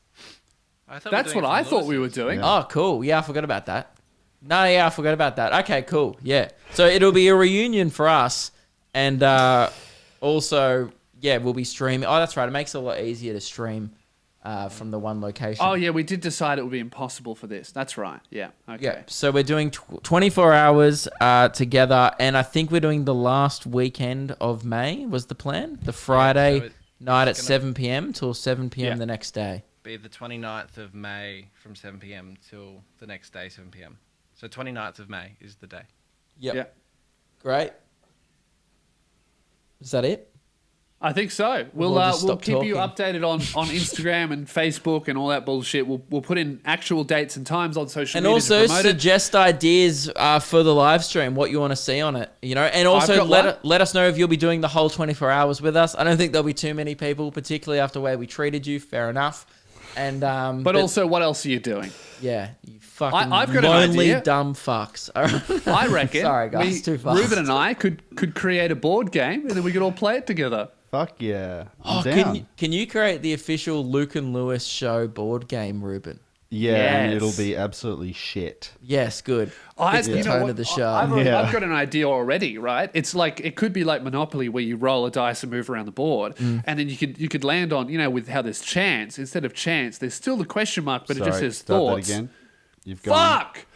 I thought we were That's doing what it I from thought we were Lewis's. doing. Yeah. Oh, cool. Yeah, I forgot about that. No, yeah, I forgot about that. Okay, cool. Yeah. So it'll be a reunion for us. And also, yeah, we'll be streaming. Oh, that's right. It makes it a lot easier to stream from the one location. Oh, yeah, we did decide it would be impossible for this. That's right. Yeah. Okay. Yeah. So we're doing 24 hours together. And I think we're doing the last weekend of May was the plan. The Friday night at 7 p.m. till 7 p.m. the next day. Be the 29th of May from 7 p.m. till the next day, 7 p.m. So 29th of May is the day. Yep. Yeah. Great. Is that it? I think so. We'll keep you updated on Instagram and Facebook and all that bullshit. We'll put in actual dates and times on social and media. And also to promote suggest ideas for the live stream, what you want to see on it, you know. And also let us know if you'll be doing the whole 24 hours with us. I don't think there'll be too many people, particularly after the way we treated you. Fair enough. And but also, what else are you doing? Yeah, you fucking I've got lonely an idea. dumb fucks. I reckon. Sorry, guys, too fast. Ruben and I could create a board game, and then we could all play it together. Fuck yeah! I'm down. Can you create the official Luke and Lewis show board game, Ruben? Yeah, and it'll be absolutely shit. Yes, good. It's the tone of the show. I've got an idea already, right? It's like it could be like Monopoly, where you roll a dice and move around the board, and then you could land on, you know, with how there's chance instead of chance. There's still the question mark, but it just says thoughts. That again. You've Fuck.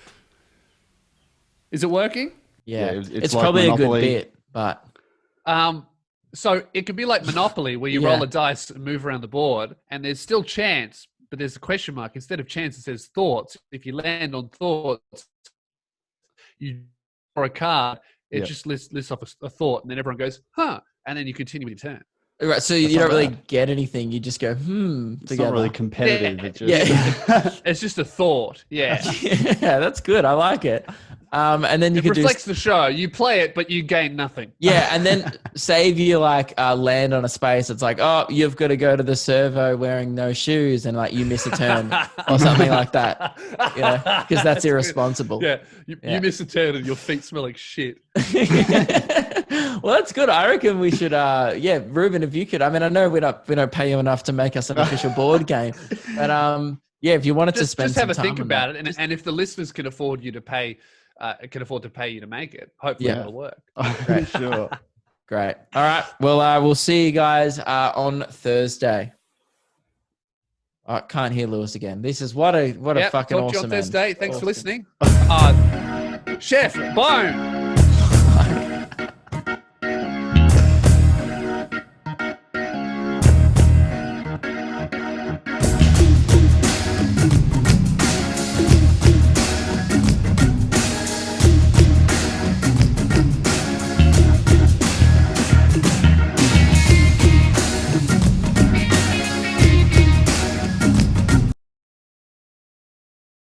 Is it working? Yeah, it's like probably Monopoly. a good bit, but so it could be like Monopoly, where you roll a dice and move around the board, and there's still chance. But there's a question mark. Instead of chance, it says thoughts. If you land on thoughts, you draw a card. It just lists off a thought, and then everyone goes, huh, and then you continue with your turn. Right, so you don't really get anything. You just go, It's together. not really competitive. Yeah. It's just a thought. Yeah. Yeah, that's good. I like it. And then you It can reflects the show. You play it, but you gain nothing. Yeah, and then say if you like land on a space, it's like, oh, you've got to go to the servo wearing no shoes, and like you miss a turn or something like that. Yeah, because that's irresponsible. Yeah, you miss a turn and your feet smell like shit. Well, that's good. I reckon we should. Ruben, if you could. I mean, I know we don't pay you enough to make us an official board game, but yeah, if you wanted to spend just have some a time think on about that. it, and if the listeners can afford you to pay. To pay you to make it. Hopefully it'll work. Great. Sure. Great. All right. Well, we'll see you guys on Thursday. I can't hear Lewis again. This is what a fucking talk to you awesome on Thursday. end. Thanks for Awesome. listening. Chef, boom.